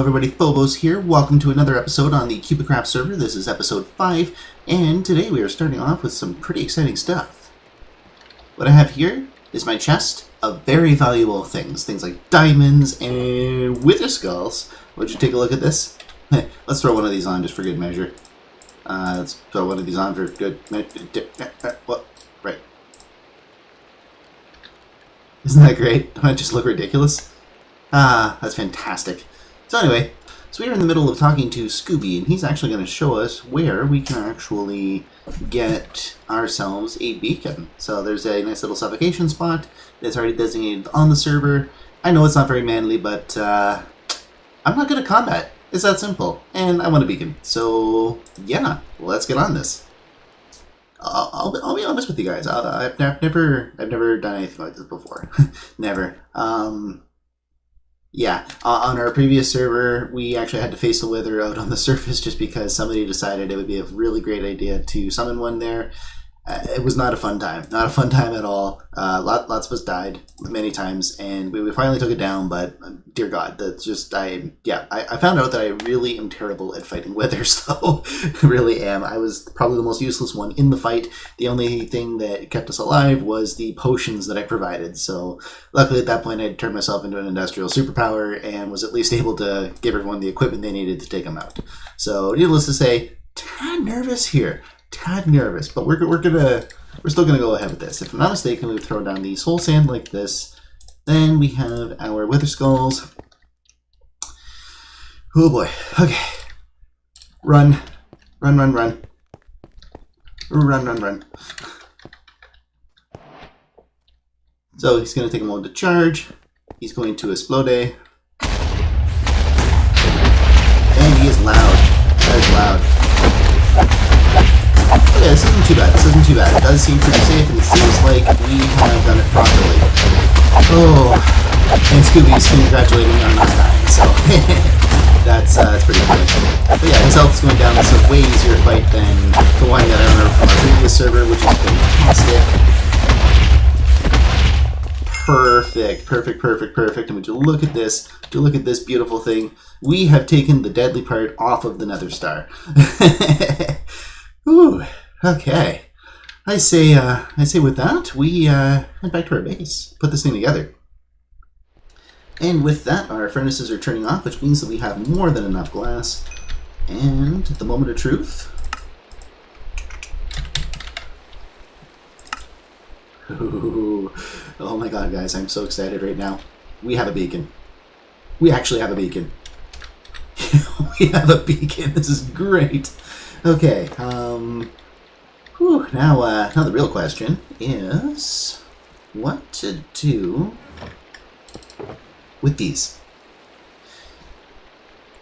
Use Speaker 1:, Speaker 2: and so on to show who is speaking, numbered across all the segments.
Speaker 1: everybody, Phobos here. Welcome to another episode on the KubiKraft server. This is episode 5, and today we are starting off with some pretty exciting stuff. What I have here is my chest of very valuable things. Things like diamonds and wither skulls. Would you take a look at this? Let's throw one of these on just for good measure. Let's throw one of these on for good measure. What? Right. Isn't that great? Don't I just look ridiculous? That's fantastic. So anyway, so we're in the middle of talking to Scooby, and he's actually going to show us where we can actually get ourselves a beacon. So there's a nice little suffocation spot that's already designated on the server. I know it's not very manly, but I'm not good at combat. It's that simple, and I want a beacon. So yeah, let's get on this. I'll be honest with you guys. I've never done anything like this before. Never. Yeah, on our previous server, we actually had to face the wither out on the surface just because somebody decided it would be a really great idea to summon one there. It was not a fun time. Not a fun time at all. Lots of us died many times, and we finally took it down, but dear God, that's just, I found out that I really am terrible at fighting withers, though. I really am. I was probably the most useless one in the fight. The only thing that kept us alive was the potions that I provided, so luckily at that point I turned myself into an industrial superpower and was at least able to give everyone the equipment they needed to take them out. So needless to say, tad nervous here. Tad nervous, but we're still gonna go ahead with this. If I'm not mistaken, we throw down the soul sand like this. Then we have our wither skulls. Oh boy. Okay. Run. Run, run, run. Run, run, run. So he's gonna take a moment to charge. He's going to explode. And he is loud. That is loud. Yeah, this isn't too bad. This isn't too bad. It does seem pretty safe, and it seems like we have done it properly. Oh, and Scooby's congratulating me on not dying, so that's pretty funny. But yeah, his health is going down. This is a way easier fight than the one that I remember from our previous server, which is fantastic. Perfect, perfect, perfect, perfect. And would you look at this? Would you look at this beautiful thing? We have taken the deadly part off of the Nether Star. Ooh. Okay, I say with that, we head back to our base, put this thing together. And with that, our furnaces are turning off, which means that we have more than enough glass. And at the moment of truth... Ooh. Oh my god, guys, I'm so excited right now. We have a beacon. We actually have a beacon. We have a beacon. This is great. Okay, now the real question is what to do with these.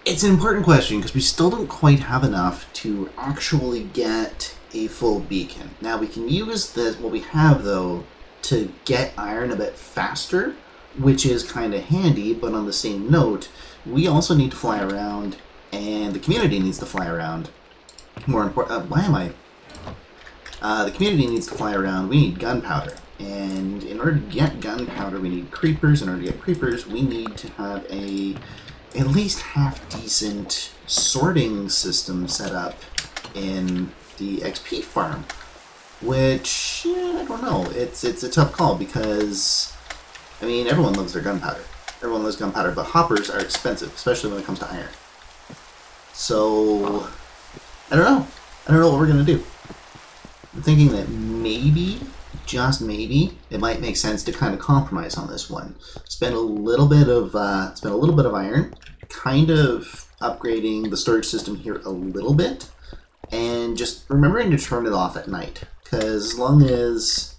Speaker 1: It's an important question because we still don't quite have enough to actually get a full beacon. Now we can use what we have though to get iron a bit faster, which is kind of handy, but on the same note, we also need to fly around and the community needs to fly around. More important, the community needs to fly around. We need gunpowder, and in order to get gunpowder, we need creepers. In order to get creepers, we need to have at least half-decent sorting system set up in the XP farm. Which I don't know. It's a tough call because I mean everyone loves their gunpowder. Everyone loves gunpowder, but hoppers are expensive, especially when it comes to iron. So I don't know. I don't know what we're gonna do. I'm thinking that maybe, just maybe, it might make sense to kind of compromise on this one. Spend a little bit of iron, kind of upgrading the storage system here a little bit, and just remembering to turn it off at night. Because as long as,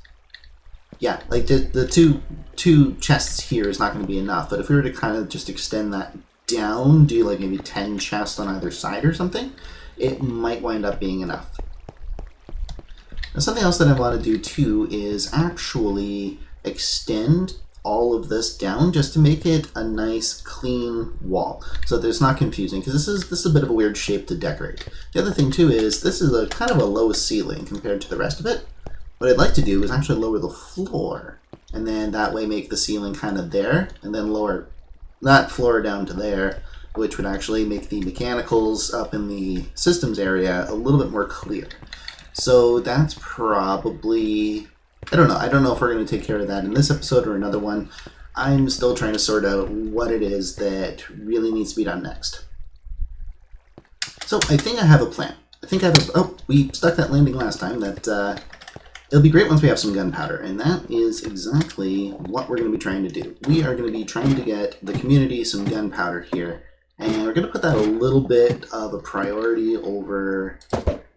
Speaker 1: yeah, like the two chests here is not going to be enough. But if we were to kind of just extend that down, do like maybe 10 chests on either side or something, it might wind up being enough. Now, something else that I want to do too is actually extend all of this down just to make it a nice clean wall so that it's not confusing, because this is a bit of a weird shape to decorate. The other thing too is this is a kind of a low ceiling compared to the rest of it. What I'd like to do is actually lower the floor, and then that way make the ceiling kind of there, and then lower that floor down to there, which would actually make the mechanicals up in the systems area a little bit more clear. So that's probably, I don't know if we're going to take care of that in this episode or another one. I'm still trying to sort out what it is that really needs to be done next. So I think I have a plan. Oh, we stuck that landing last time. That it'll be great once we have some gunpowder, and that is exactly what we're going to be trying to do. We are going to be trying to get the community some gunpowder here, and we're going to put that a little bit of a priority over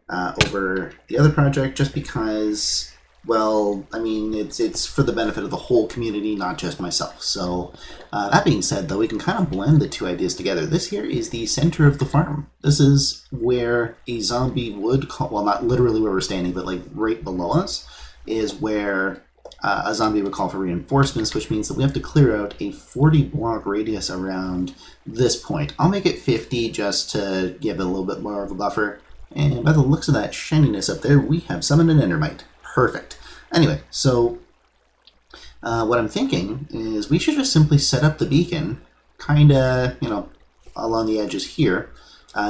Speaker 1: the other project, just because, well, I mean, it's for the benefit of the whole community, not just myself. So that being said, though, we can kind of blend the two ideas together. This here is the center of the farm. This is where a zombie would call, well, not literally where we're standing, but like right below us is where a zombie would call for reinforcements, which means that we have to clear out a 40 block radius around this point. I'll make it 50 just to give it a little bit more of a buffer. And by the looks of that shininess up there, we have summoned an endermite. Perfect. Anyway, so what I'm thinking is we should just simply set up the beacon kind of, along the edges here,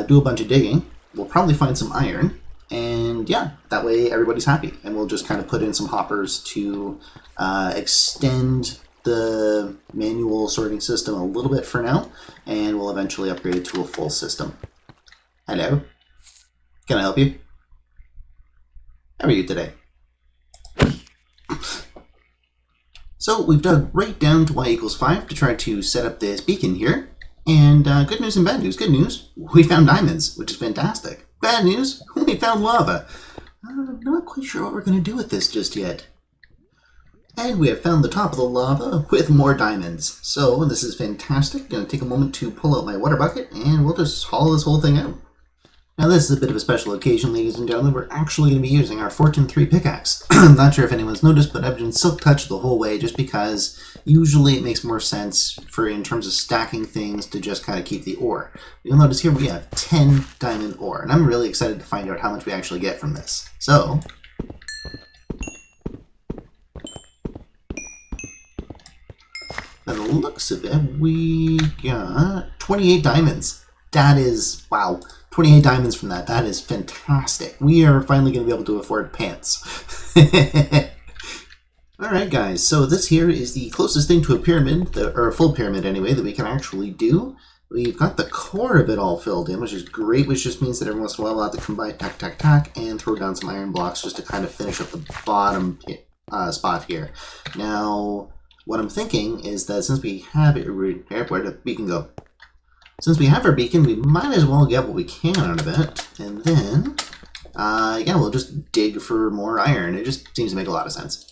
Speaker 1: do a bunch of digging. We'll probably find some iron, and yeah, that way everybody's happy. And we'll just kind of put in some hoppers to extend the manual sorting system a little bit for now, and we'll eventually upgrade it to a full system. Hello? Can I help you? How are you today? So we've dug right down to y=5 to try to set up this beacon here. And good news and bad news. Good news, we found diamonds, which is fantastic. Bad news, we found lava. I'm not quite sure what we're going to do with this just yet. And we have found the top of the lava with more diamonds. So this is fantastic. Going to take a moment to pull out my water bucket and we'll just haul this whole thing out. Now this is a bit of a special occasion, ladies and gentlemen. We're actually going to be using our Fortune 3 pickaxe. I'm not sure if anyone's noticed, but I've been silk touched the whole way just because usually it makes more sense for, in terms of stacking things, to just kind of keep the ore. You'll notice here we have 10 diamond ore, and I'm really excited to find out how much we actually get from this. So, by the looks of it, we got 28 diamonds. That is, wow. 28 diamonds from that. That is fantastic. We are finally going to be able to afford pants. Alright guys, so this here is the closest thing to a pyramid, or a full pyramid anyway, that we can actually do. We've got the core of it all filled in, which is great, which just means that every once in a while we'll have to combine tack, and throw down some iron blocks just to kind of finish up the bottom spot here. Now, what I'm thinking is that since we have it, where did the beacon go? Since we have our beacon, we might as well get what we can out of it, and then, yeah, we'll just dig for more iron. It just seems to make a lot of sense.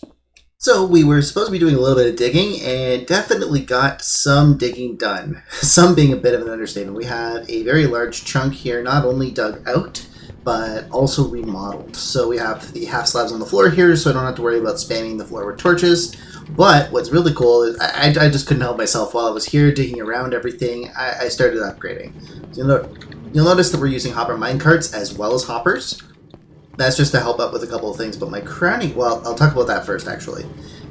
Speaker 1: So we were supposed to be doing a little bit of digging, and definitely got some digging done. Some being a bit of an understatement. We have a very large chunk here, not only dug out, but also remodeled. So we have the half slabs on the floor here, so I don't have to worry about spamming the floor with torches. But what's really cool is I just couldn't help myself while I was here digging around everything. I started upgrading. So you'll notice that we're using hopper minecarts as well as hoppers. That's just to help out with a couple of things. But my crowning, well, I'll talk about that first actually.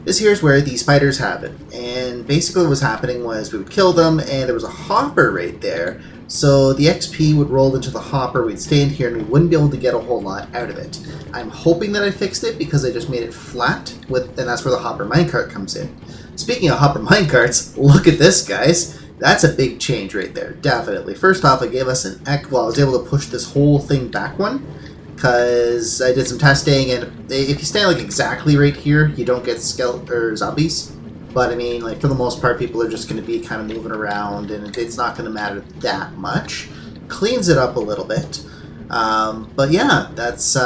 Speaker 1: This here is where the spiders have it. And basically what was happening was we would kill them and there was a hopper right there. So the XP would roll into the hopper, we'd stand here, and we wouldn't be able to get a whole lot out of it. I'm hoping that I fixed it because I just made it flat, and that's where the hopper minecart comes in. Speaking of hopper minecarts, look at this, guys. That's a big change right there, definitely. First off, it gave us I was able to push this whole thing back one, because I did some testing, and if you stand like exactly right here, you don't get zombies. But I mean, like for the most part, people are just going to be kind of moving around, and it's not going to matter that much. Cleans it up a little bit, but yeah, that's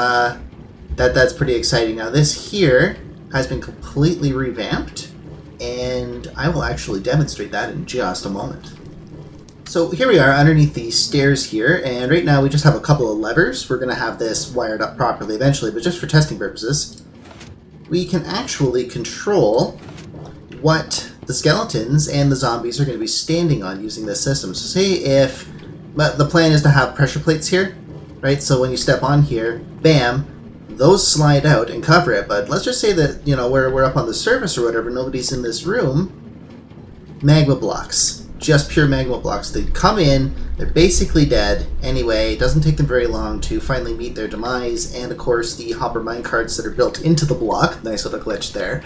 Speaker 1: pretty exciting. Now this here has been completely revamped, and I will actually demonstrate that in just a moment. So here we are underneath the stairs here, and right now we just have a couple of levers. We're going to have this wired up properly eventually, but just for testing purposes, we can actually control what the skeletons and the zombies are going to be standing on using this system. So say if the plan is to have pressure plates here, right? So when you step on here, bam, those slide out and cover it. But let's just say that, we're up on the surface or whatever, nobody's in this room. Magma blocks just pure magma blocks. They come in, they're basically dead anyway. It doesn't take them very long to finally meet their demise, and of course the hopper minecarts that are built into the block, nice little glitch there,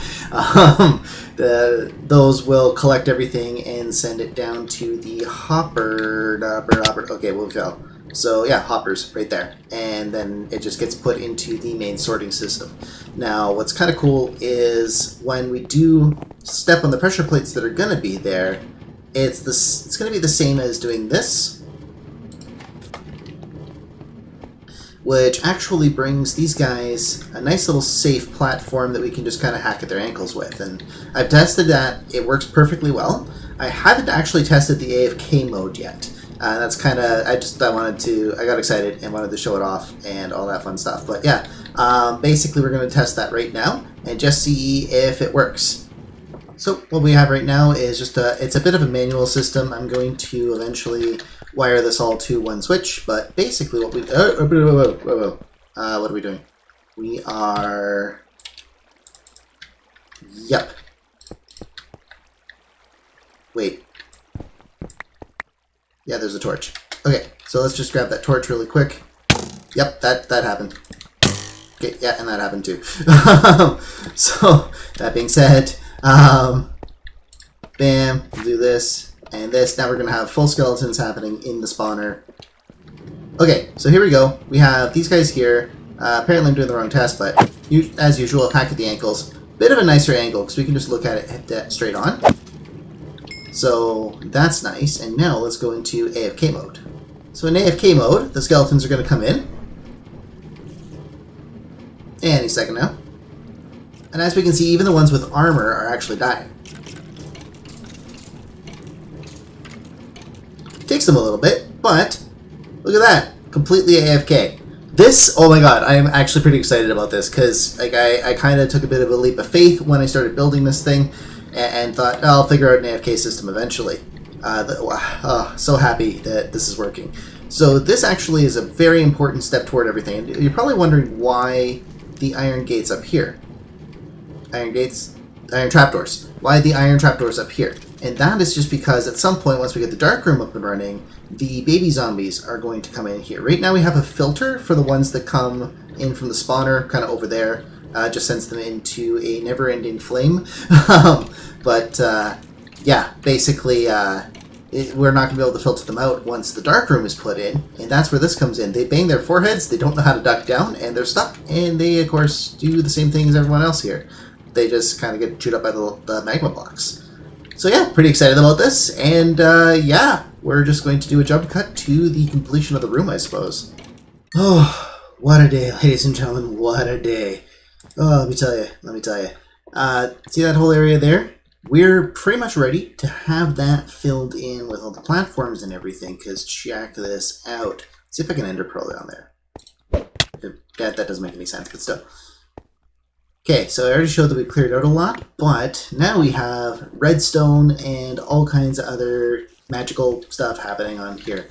Speaker 1: those will collect everything and send it down to the hopper, okay, we'll go. So yeah, hoppers right there, and then it just gets put into the main sorting system. Now what's kind of cool is when we do step on the pressure plates that are going to be there, it's going to be the same as doing this, which actually brings these guys a nice little safe platform that we can just kind of hack at their ankles with. And I've tested that, it works perfectly well. I haven't actually tested the AFK mode yet. That's kind of, I got excited and wanted to show it off and all that fun stuff. But yeah, basically we're going to test that right now and just see if it works. So what we have right now is just it's a bit of a manual system. I'm going to eventually wire this all to one switch, but basically what we, what are we doing? We are, yep. Wait. Yeah, there's a torch. Okay, so let's just grab that torch really quick. Yep, that happened. Okay, yeah, and that happened too. So, that being said, bam, we'll do this and this. Now we're going to have full skeletons happening in the spawner. Okay, so here we go. We have these guys here. Apparently I'm doing the wrong test, but as usual, hack at the ankles. Bit of a nicer angle, because we can just look at it that straight on. So that's nice, and now let's go into AFK mode. So in AFK mode, the skeletons are going to come in any second now. And as we can see, even the ones with armor are actually dying. Takes them a little bit, but look at that, completely AFK. This, oh my god, I am actually pretty excited about this, because like I kind of took a bit of a leap of faith when I started building this thing. And thought, oh, I'll figure out an AFK system eventually. So happy that this is working. So this actually is a very important step toward everything. And you're probably wondering why the iron gates up here. Iron gates? Iron trapdoors. Why the iron trapdoors up here? And that is just because at some point, once we get the dark room up and running, the baby zombies are going to come in here. Right now we have a filter for the ones that come in from the spawner, kind of over there. Just sends them into a never-ending flame. Yeah, basically, we're not going to be able to filter them out once the dark room is put in, and that's where this comes in. They bang their foreheads, they don't know how to duck down, and they're stuck, and they, of course, do the same thing as everyone else here. They just kind of get chewed up by the magma blocks. So yeah, pretty excited about this, and yeah, we're just going to do a jump cut to the completion of the room, I suppose. Oh, what a day, ladies and gentlemen, what a day. Oh, let me tell you. See that whole area there? We're pretty much ready to have that filled in with all the platforms and everything, because check this out. Let's see if I can ender pearl down there. That doesn't make any sense, but still. Okay, so I already showed that we cleared out a lot, but now we have redstone and all kinds of other magical stuff happening on here.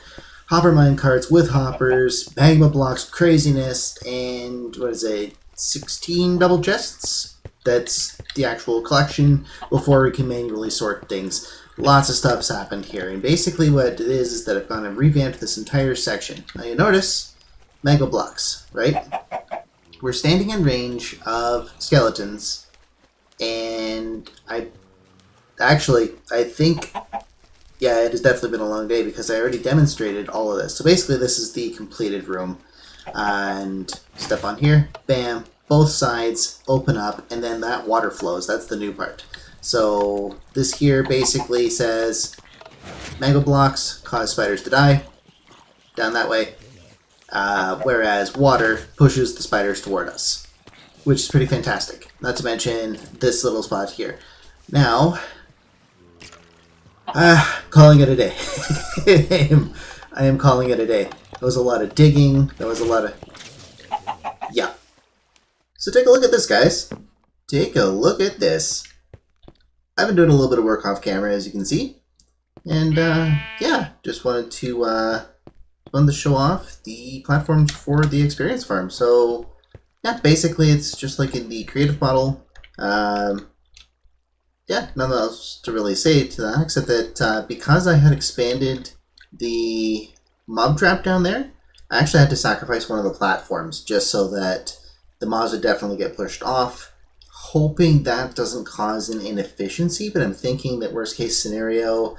Speaker 1: Hopper minecarts with hoppers, magma blocks, craziness, and what is it? 16 double chests. That's the actual collection before we can manually sort things. Lots of stuff's happened here, and basically what it is that I've gone and revamped this entire section. Now you notice mega blocks, right? We're standing in range of skeletons, and I think, yeah, it has definitely been a long day because I already demonstrated all of this. So basically this is the completed room. And step on here, bam, both sides open up, and then that water flows. That's the new part. So this here basically says mango blocks cause spiders to die down that way, whereas water pushes the spiders toward us, which is pretty fantastic. Not to mention this little spot here. Now, calling it a day. I am calling it a day. There was a lot of digging. There was a lot of... yeah. So take a look at this, guys. Take a look at this. I've been doing a little bit of work off camera, as you can see. And, yeah, just wanted to show off the platforms for the experience farm. So, yeah, basically it's just like in the creative model. yeah, nothing else to really say to that, except that because I had expanded the mob trap down there, I actually had to sacrifice one of the platforms just so that the mobs would definitely get pushed off, hoping that doesn't cause an inefficiency, but I'm thinking that worst case scenario,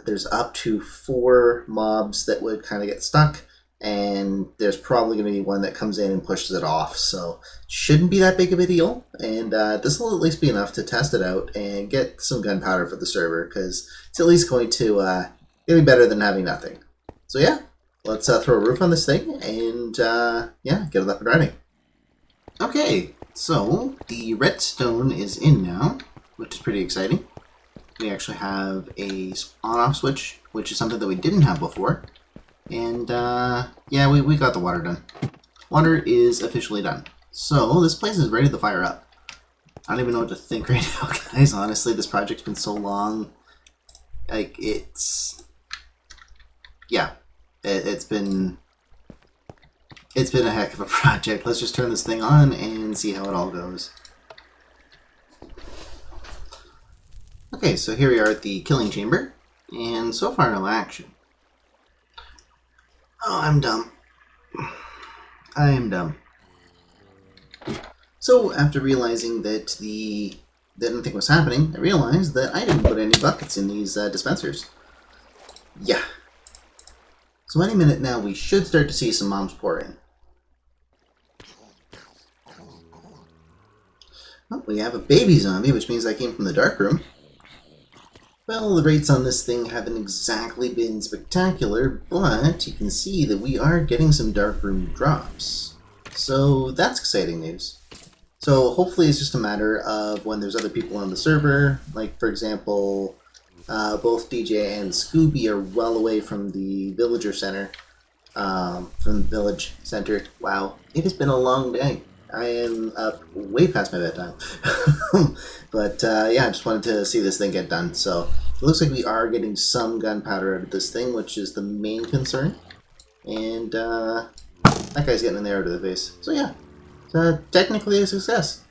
Speaker 1: there's up to 4 mobs that would kind of get stuck, and there's probably going to be one that comes in and pushes it off, so shouldn't be that big of a deal, and this will at least be enough to test it out and get some gunpowder for the server, because it's at least going to be better than having nothing. So yeah, let's throw a roof on this thing, and yeah, get it up and running. Okay, so the redstone is in now, which is pretty exciting. We actually have a on-off switch, which is something that we didn't have before. And yeah, we got the water done. Water is officially done. So this place is ready to fire up. I don't even know what to think right now, guys. Honestly, this project's been so long. Like, it's... yeah, it's been a heck of a project. Let's just turn this thing on and see how it all goes. Okay, so here we are at the killing chamber, and so far no action. Oh, I'm dumb. I am dumb. So after realizing that nothing was happening, I realized that I didn't put any buckets in these dispensers. Yeah. So any minute now we should start to see some mobs pour in. Oh, we have a baby zombie, which means I came from the dark room. Well, the rates on this thing haven't exactly been spectacular, but you can see that we are getting some dark room drops. So that's exciting news. So hopefully it's just a matter of when there's other people on the server, like for example, both DJ and Scooby are well away from the villager center, from the village center. Wow, it has been a long day. I am up way past my bedtime. But yeah, I just wanted to see this thing get done. So it looks like we are getting some gunpowder out of this thing, which is the main concern. And that guy's getting an arrow to the face. So yeah, technically a success.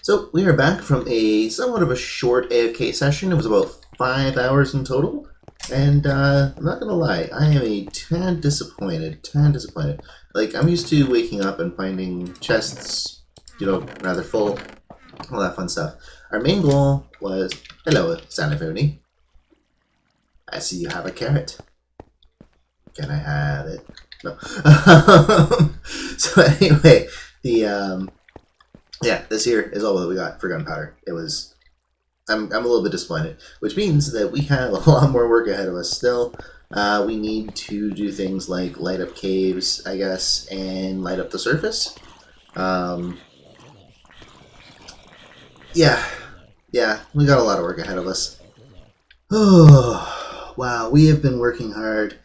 Speaker 1: So we are back from a somewhat of a short AFK session. It was about 5 hours in total. And I'm not gonna lie, I am a tad disappointed. Like, I'm used to waking up and finding chests, you know, rather full, all that fun stuff. Our main goal was, hello, Sanifuni. I see you have a carrot. Can I have it? No. So anyway, yeah, this here is all that we got for gunpowder. It was, I'm a little bit disappointed, which means that we have a lot more work ahead of us still. We need to do things like light up caves, I guess, and light up the surface. Yeah, we got a lot of work ahead of us. Oh, wow, we have been working hard.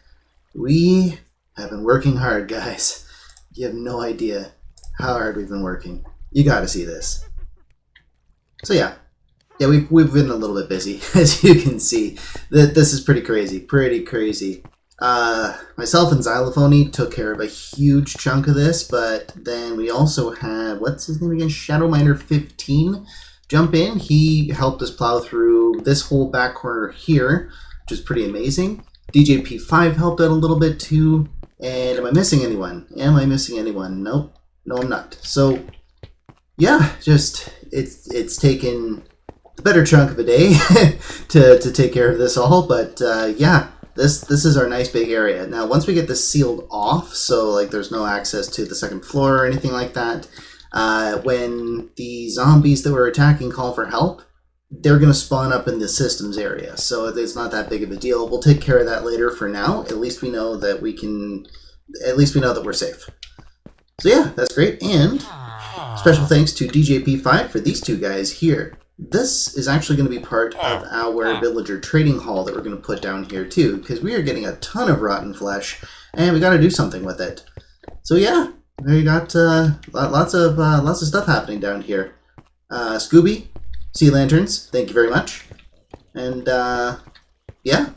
Speaker 1: We have been working hard, guys. You have no idea how hard we've been working. You gotta see this. So yeah, we've been a little bit busy, as you can see. This is pretty crazy, myself and Xylophony took care of a huge chunk of this, but then we also had, what's his name again? Shadowminer15 jump in. He helped us plow through this whole back corner here, which is pretty amazing. DJP5 helped out a little bit too. And am I missing anyone? Nope. No, I'm not. So yeah, just it's taken the better chunk of a day to take care of this all, but yeah, this is our nice big area. Now once we get this sealed off, so like there's no access to the second floor or anything like that, when the zombies that we're attacking call for help, they're going to spawn up in the systems area, so it's not that big of a deal. We'll take care of that later. For now, at least we know that we're safe. So yeah, that's great. And special thanks to DJP5 for these two guys here. This is actually going to be part of our villager trading hall that we're going to put down here too, because we are getting a ton of rotten flesh, and we got to do something with it. So yeah, we got lots of stuff happening down here. Scooby, Sea Lanterns, thank you very much. And yeah.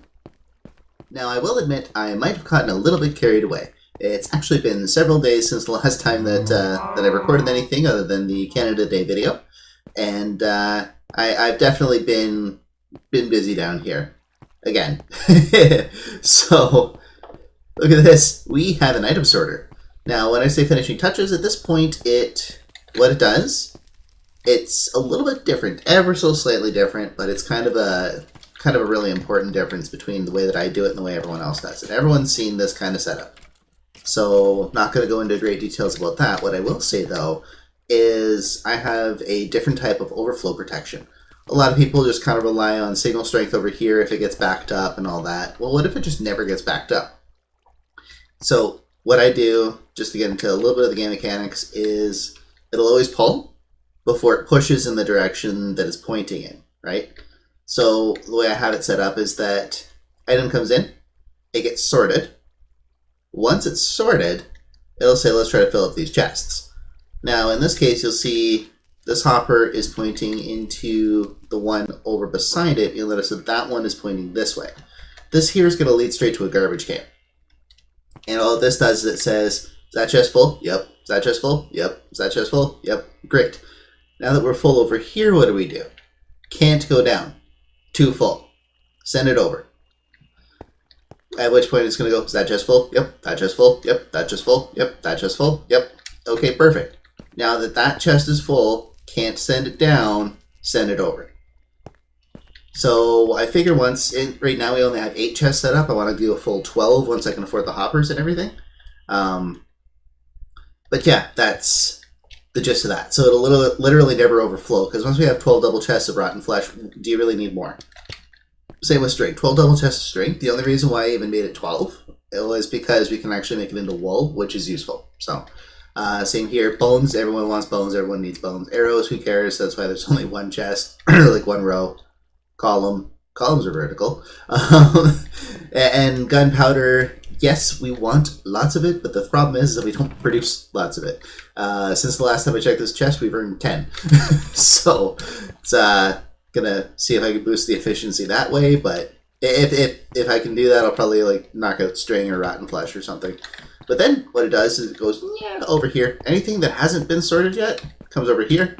Speaker 1: Now I will admit I might have gotten a little bit carried away. It's actually been several days since the last time that I recorded anything other than the Canada Day video. And I've definitely been busy down here again. So look at this. We have an item sorter. Now, when I say finishing touches, at this point, what it does, it's a little bit different, ever so slightly different, but it's kind of a really important difference between the way that I do it and the way everyone else does it. Everyone's seen this kind of setup, so not going to go into great details about that. What I will say, though, is I have a different type of overflow protection. A lot of people just kind of rely on signal strength over here if it gets backed up and all that. Well, what if it just never gets backed up? So what I do, just to get into a little bit of the game mechanics, is it'll always pull before it pushes in the direction that it's pointing in, right? So the way I have it set up is that item comes in, it gets sorted. Once it's sorted, it'll say, let's try to fill up these chests. Now, in this case, you'll see this hopper is pointing into the one over beside it. You'll notice that that one is pointing this way. This here is going to lead straight to a garbage can. And all this does is it says, is that chest full? Yep. Is that chest full? Yep. Is that chest full? Yep. Great. Now that we're full over here, what do? Can't go down. Too full. Send it over. At which point it's going to go, is that chest full? Yep. That chest full? Yep. That chest full? Yep. That chest full? Yep. Okay, perfect. Now that that chest is full, can't send it down, send it over. So I figure right now we only have 8 chests set up. I want to do a full 12 once I can afford the hoppers and everything. But yeah, that's the gist of that. So it'll literally never overflow, because once we have 12 double chests of rotten flesh, do you really need more? Same with strength. 12 double chests of strength. The only reason why I even made it 12 was because we can actually make it into wool, which is useful. So same here. Bones. Everyone wants bones. Everyone needs bones. Arrows. Who cares? That's why there's only one chest, like one row. Columns are vertical. And gunpowder, yes, we want lots of it, but the problem is that we don't produce lots of it. Since the last time I checked this chest, we've earned 10. So it's gonna see if I can boost the efficiency that way, but if I can do that, I'll probably like knock out string or rotten flesh or something. But then what it does is it goes over here. Anything that hasn't been sorted yet comes over here.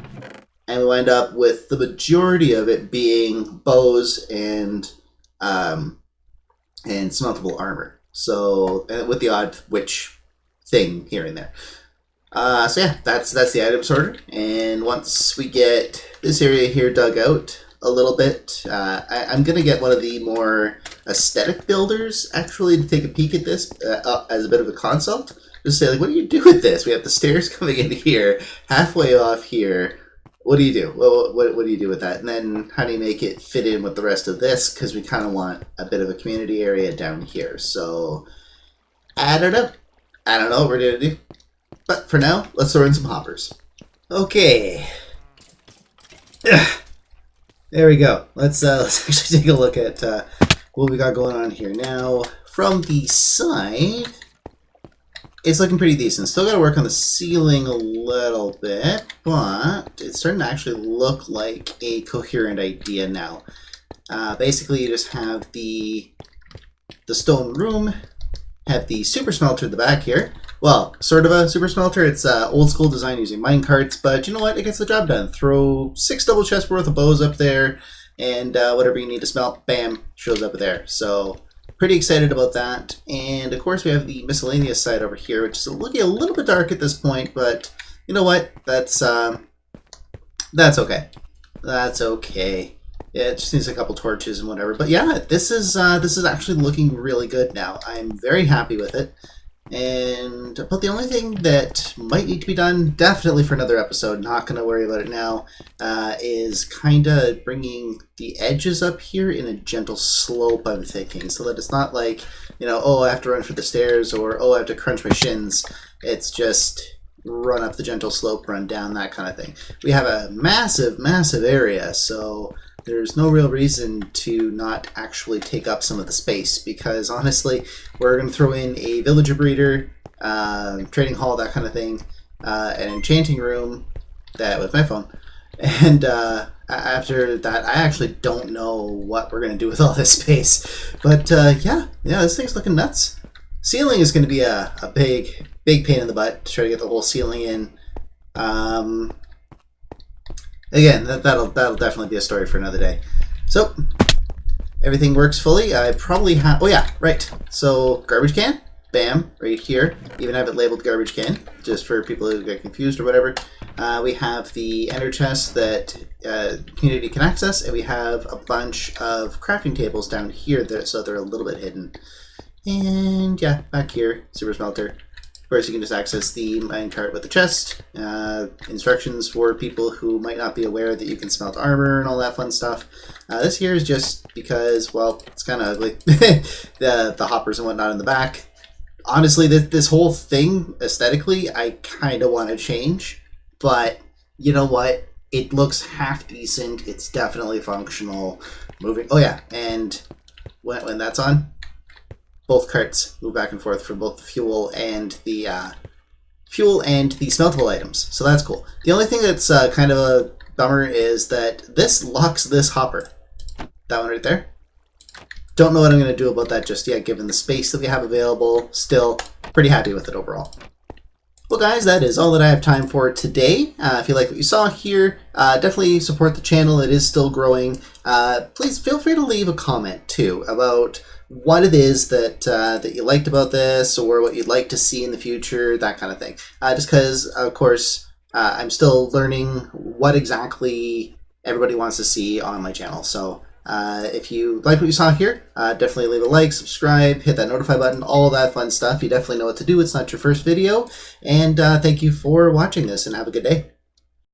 Speaker 1: And we wind up with the majority of it being bows and smeltable armor. So, with the odd witch thing here and there. So yeah, that's the item sorter. And once we get this area here dug out a little bit, I'm gonna get one of the more aesthetic builders actually to take a peek at this as a bit of a consult. Just say, like, what do you do with this? We have the stairs coming in here, halfway off here. What do you do? What do you do with that? And then how do you make it fit in with the rest of this? Because we kind of want a bit of a community area down here. So, I don't know. I don't know what we're going to do. But for now, let's throw in some hoppers. Okay. There we go. Let's actually take a look at what we got going on here. Now, from the side, it's looking pretty decent. Still got to work on the ceiling a little bit, but it's starting to actually look like a coherent idea now. Basically, you just have the stone room, have the super smelter at the back here. Well, sort of a super smelter. It's old school design using mine carts, but you know what? It gets the job done. Throw 6 double chests worth of bows up there, and whatever you need to smelt, bam, shows up there. So pretty excited about that. And of course we have the miscellaneous side over here, which is looking a little bit dark at this point, but you know what? That's okay. That's okay. Yeah, it just needs a couple torches and whatever. But yeah, this is actually looking really good now. I'm very happy with it. And but the only thing that might need to be done, definitely for another episode, not going to worry about it now, is kind of bringing the edges up here in a gentle slope, I'm thinking, so that it's not like, you know, oh, I have to run for the stairs, or oh, I have to crunch my shins. It's just run up the gentle slope, run down, that kind of thing. We have a massive, massive area, so there's no real reason to not actually take up some of the space, because honestly, we're going to throw in a villager breeder, trading hall, that kind of thing, an enchanting room, that with my phone, and after that, I actually don't know what we're going to do with all this space, but yeah, this thing's looking nuts. Ceiling is going to be a big pain in the butt to try to get the whole ceiling in. Again, that'll definitely be a story for another day. So everything works fully. I probably have. Oh yeah, right. So garbage can, bam, right here. Even have it labeled garbage can, just for people who get confused or whatever. We have the ender chest that community can access, and we have a bunch of crafting tables down here, so they're a little bit hidden. And yeah, back here, super smelter. Of course, you can just access the minecart with the chest. Instructions for people who might not be aware that you can smelt armor and all that fun stuff. This here is just because, well, it's kind of ugly. the hoppers and whatnot in the back. Honestly, this whole thing, aesthetically, I kind of want to change. But you know what? It looks half decent. It's definitely functional. Moving. Oh yeah, and when that's on, both carts move back and forth for both the fuel and the smeltable items. So that's cool. The only thing that's kind of a bummer is that this locks this hopper. That one right there. Don't know what I'm going to do about that just yet, given the space that we have available. Still pretty happy with it overall. Well guys, that is all that I have time for today. If you like what you saw here, definitely support the channel. It is still growing. Please feel free to leave a comment too about what it is that that you liked about this, or what you'd like to see in the future, that kind of thing. Just because, of course, I'm still learning what exactly everybody wants to see on my channel. So if you like what you saw here, definitely leave a like, subscribe, hit that notify button, all that fun stuff. You definitely know what to do. It's not your first video. And thank you for watching this, and have a good day.